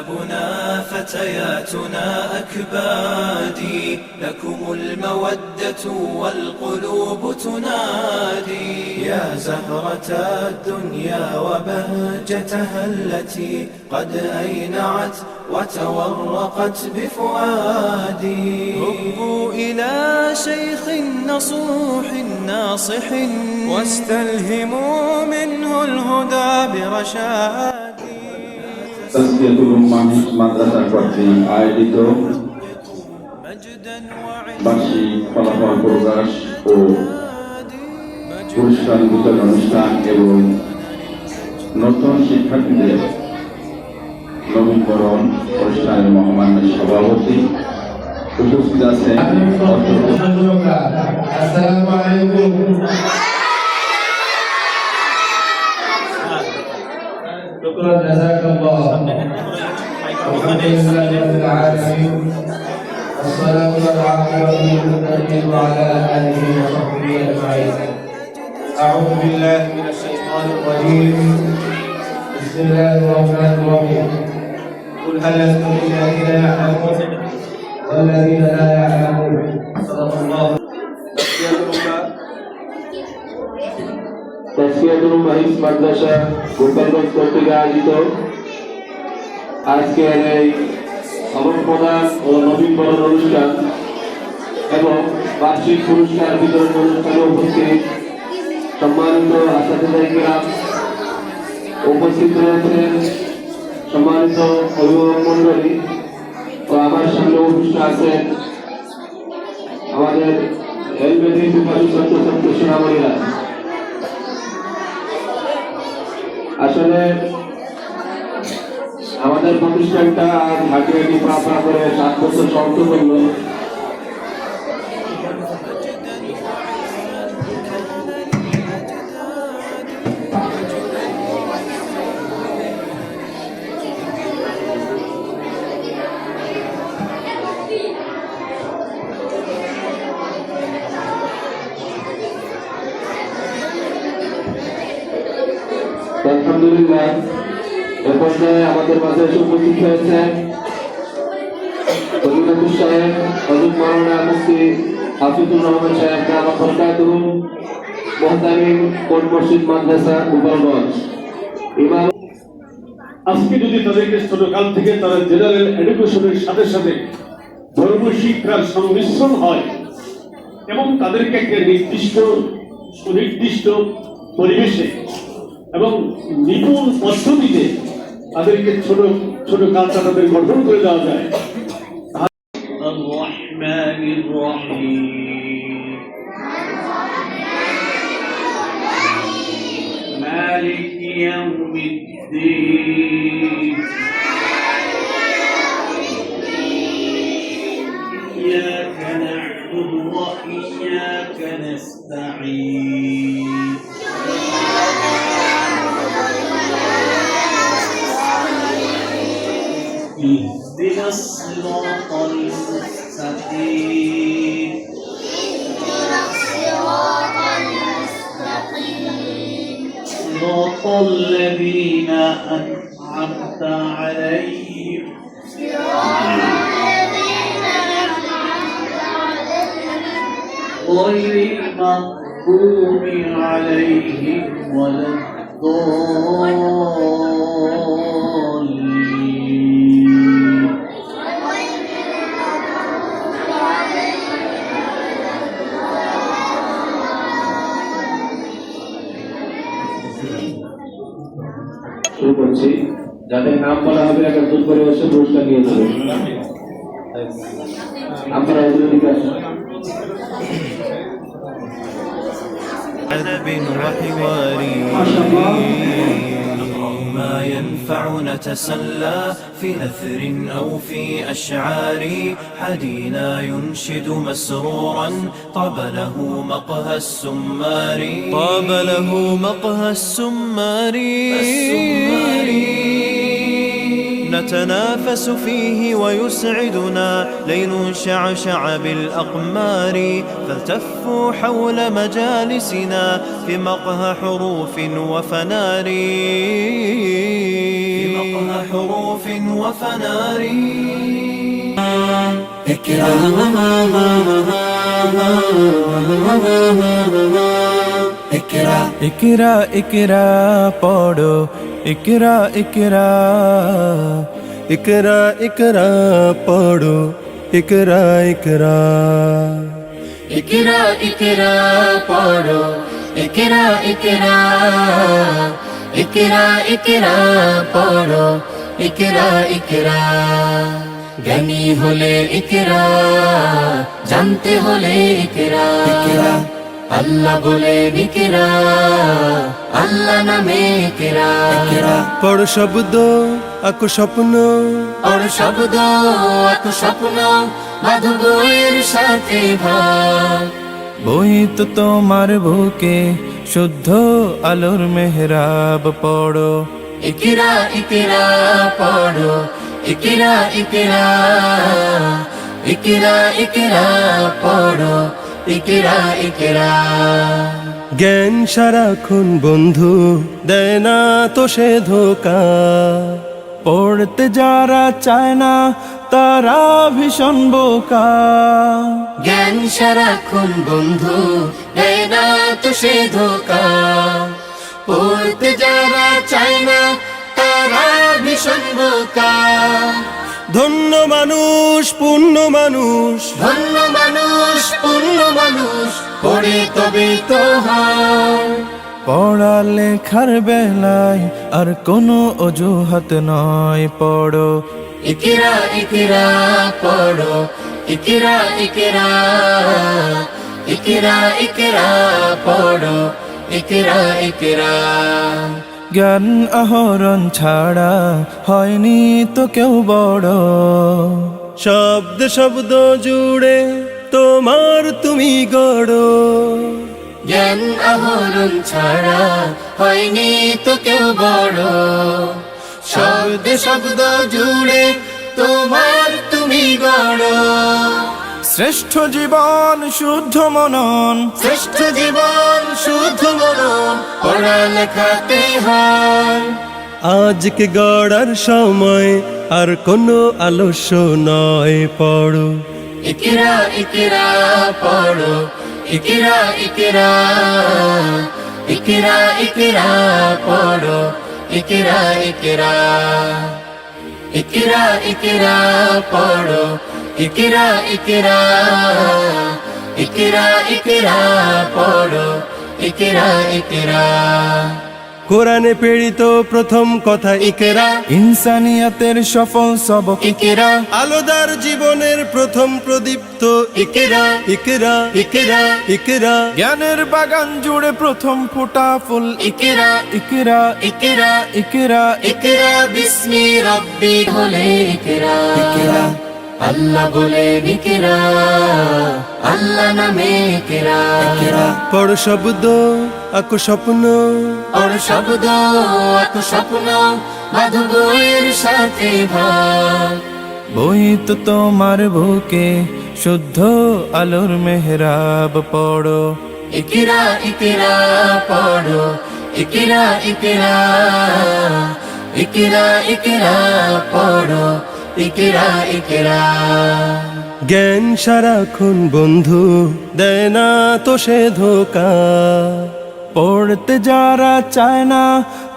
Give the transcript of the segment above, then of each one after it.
شبابنا فتياتنا أكبادي، لكم المودة والقلوب تنادي. يا زهرة الدنيا وبهجتها التي قد أينعت وتورقت بفؤادي. هبوا إلى شيخ نصوح ناصح واستلهموا منه الهدى برشاد। তাজকিয়াতুল উম্মাহ মাদ্রাসা কর্তৃক আয়োজিত বার্ষিক ফলাফল প্রকাশ ও পুরস্কার বিতরণ অনুষ্ঠান এবং নতুন শিক্ষার্থীদের নবীকরণ অনুষ্ঠানের মহামান্য সভাপতি উপস্থিত আছেন। আসসালামু আলাইকুম। شكرا جزاك الله. الحمد لله رب العالمين، الصلاة والعاقبة للمتقين وعلى آله وصحبه أجمعين. أعوذ بالله من الشيطان الرجيم، بسم الله الرحمن الرحيم. قل هل يستوي الذين يعلمون والذين لا يعلمون؟ صدق الله. তাজকিয়াতুল উম্মাহ মাদ্রাসা গোপালগঞ্জ কর্তৃক আয়োজিত আজকের এই সমাপন প্রদান ও নবীকরণ অনুষ্ঠান এবং বার্ষিক পুরস্কার বিতরণ অনুষ্ঠানে উপস্থিত সম্মানিত আসাদুদ্দাহ কিরাম, উপস্থিত রয়েছেন সম্মানিত অভিভাবক মণ্ডলী ও আমার সামনে উপস্থিত আছেন আমাদের হেলমেটের বিভাগীয় ছাত্রছাত্রী সোনামণিরা। আসলে আমাদের প্রতিষ্ঠানটা হাঁটি পা করে 7 বছর সমাপ্ত করলো। আলহামদুলিল্লাহ, এ পর্যায়ে আমাদের মাঝে উপস্থিত হয়েছেন ফজিলাতুল শাইখ হযরত মাওলানা মুফতি হাফিজুর রহমান সাহেব দামাত বরকাতুহু, মুহতামিম কোট মসজিদ মাদ্রাসা গোপালগঞ্জ। আজকে যদি তাদেরকে ছোটকাল থেকে তারা জেনারেল এডুকেশনের সাথে সাথে ধর্ম শিক্ষার সংমিশ্রণ হয় এবং তাদেরকে একটা সুনির্দিষ্ট পরিবেশে এবং নিপুণ পদ্ধতিতে তাদেরকে ছোট ছোট কাজটা তাদের গঠন করে দেওয়া যায়। مالك يوم الدين إياك نعبد وإياك نستعين اهدنا الصراط المستقيم صراط الذين أنعمت عليهم غير المغضوب عليهم ولا الضالين. শুরু করছি, যাদের নাম বলা হবে একটা দুধ করে বসে পুরস্কার নিয়ে যাবে। আপনারা এদিকে আসুন। عذب وحواري ما ينفعنا تسلى في أثر أو في أشعار حدينا ينشد مسرورا طاب له مقهى السمار طاب له مقهى السمار نتنافس فيه ويسعدنا ليل شعشع بالأقمار فالتفوا حول مجالسنا في مقهى حروف وفنار أطهى حروف وفنار इकरा इकरा पढ़ो इकरा इकरा इकरा इकरा पढ़ो इकरा इकरा इकरा इकरा पढ़ो इकरा इकरा इकरा इकरा पढ़ो इकरा इकरा ज्ञानी होले इकरा जानते होले इकरा अल्लाह बोले इकरा अल्लाह नामे इकरा पढ़ो शब्द आको स्वप्न और शब्द आको स्वप्न मधु বইয়ের সাথে ভাগ বই তো তোমার বুকে শুদ্ধ আলোর মেহরাব পড়ো इकरा इकरा पढ़ो इकरा इकरा इकरा इकरा पढ़ो इकरा इकरा জ্ঞান সারাক্ষণ বন্ধু দেয় না তো সে ধোকা পড়তে যারা চায় না তারা ভীষণ বোকা জ্ঞান সারাক্ষণ বন্ধু দেয় না তো সে ধোকা পড়তে যারা চায় না তারা ভীষণ বোকা ধন্য মানুষ পূর্ণ মানুষ ধন্য মানুষ পূর্ণ মানুষ পড়ে তবে তো হয় পড়ালেখার বেলায় আর কোনো অজুহাত নয় পড়ো इकरा इकरा पढ़ो इकरा इकरा इकरा इकरा पढ़ो इकरा इकरा জ্ঞান আহরণ ছাড়া হয়নি তো কেউ বড় শব্দ শব্দ জুড়ে তোমার তুমি গড়ো জ্ঞান আহরণ ছাড়া হয়নি তো কেউ বড় শব্দ শব্দ জুড়ে তোমার তুমি গড় শ্রেষ্ঠ জীবন শুদ্ধ মনন শ্রেষ্ঠ জীবন শুদ্ধ মনন পড়ালেখাতে হয় আজকে গড়ার সময় আর কোনো আলস্য নয় পড়ো इकरा इकरा पढ़ो इकरा इकरा इकरा इकरा पढ़ो इकरा इकरा इकरा इकरा पढ़ो इकरा इकरा इकरा इकरा पढ़ो इकरा इकरा কোরআনে প্রেরিত প্রথম কথা ইকরা ইনসানিয়াতের সফল সবক इकरा আলোদার জীবনের প্রথম প্রদীপ্ত इकरा ইকরা इकरा ইকরা জ্ঞানের বাগান জুড়ে প্রথম ফোটা ফুল इकरा ইকরা इकरा ইকরা इकरा बिस्मि रब्बी होले इकरा अल्लाह बोले इकरा अल्लाह नामे इकरा পড়ো শব্দ আকো স্বপ্ন और शब्द आको स्वप्न मधु বইয়ের সাথে ভাগ বই তো তোমার বুকে শুদ্ধ আলোর মেহরাব পড়ো इकरा इकरा पढ़ो इकरा इकरा इकरा इकरा पढ़ो इकरा इकरा জ্ঞান সারাক্ষণ বন্ধু দেয় না তো সে ধোকা পড়তে যারা চায় না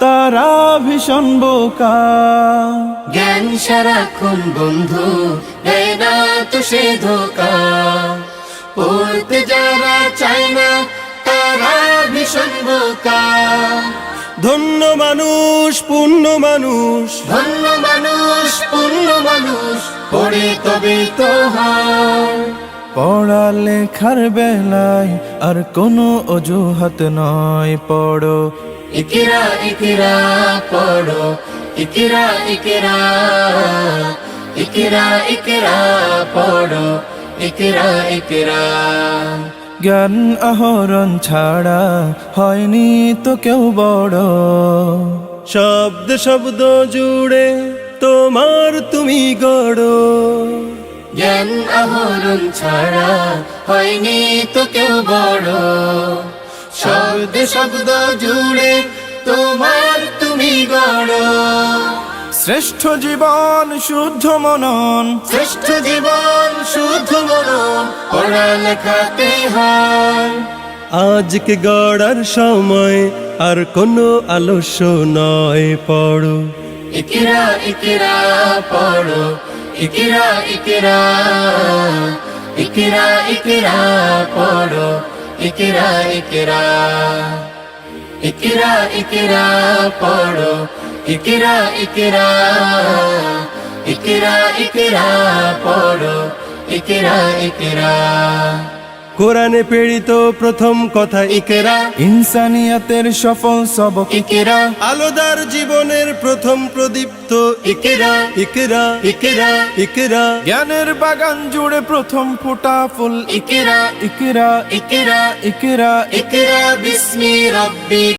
তারা ভীষণ বোকা জ্ঞান সারাক্ষণ বন্ধু দেয় না তো সে ধোকা পড়তে যারা চায় না তারা ভীষণ বোকা ধন্য মানুষ পূর্ণ মানুষ ধন্য মানুষ পূর্ণ মানুষ পড়ে তবে তো হয় পড়ালেখার বেলায় আর কোনো অজুহাত নয় পড়ো इकरा इकरा पढ़ो इकरा इकरा इकरा इकरा पढ़ो इकरा इकरा জ্ঞান আহরণ ছাড়া হয়নি তো কেউ বড় শব্দ শব্দ জুড়ে তোমার তুমি গড়ো জ্ঞান আহরণ ছাড়া হয়নি তো কেউ বড় শব্দ শব্দ জুড়ে তোমার তুমি গড় শ্রেষ্ঠ জীবন শুদ্ধ মনন, শ্রেষ্ঠ জীবন শুদ্ধ মনন পড়ালেখাতে হয়। আজকে গড়ার সময় আর কোনো আলস্য নয়, পড়ো ইকরা ইকরা পড়ো, ইকরা ইকরা, ইকরা ইকরা পড়ো, ইকরা ইকরা, ইকরা ইকরা পড়ো, ইকরা ইকরা, ইকরা ইকরা পড়ো, ইকরা ইকরা। কোরআনে প্রেরিত প্রথম কথা ইকরা, ইনসানিয়াতের সফল সবক ইকরা আলোদার জীবনের প্রথম প্রদীপ্ত ইকরা, ইকরা, ইকরা ইকরা। জ্ঞানের বাগান জুড়ে প্রথম ফোটা ফুল ইকরা, ইকরা ইকরা, ইকরা ইকরা বিস্মি রাব্বিক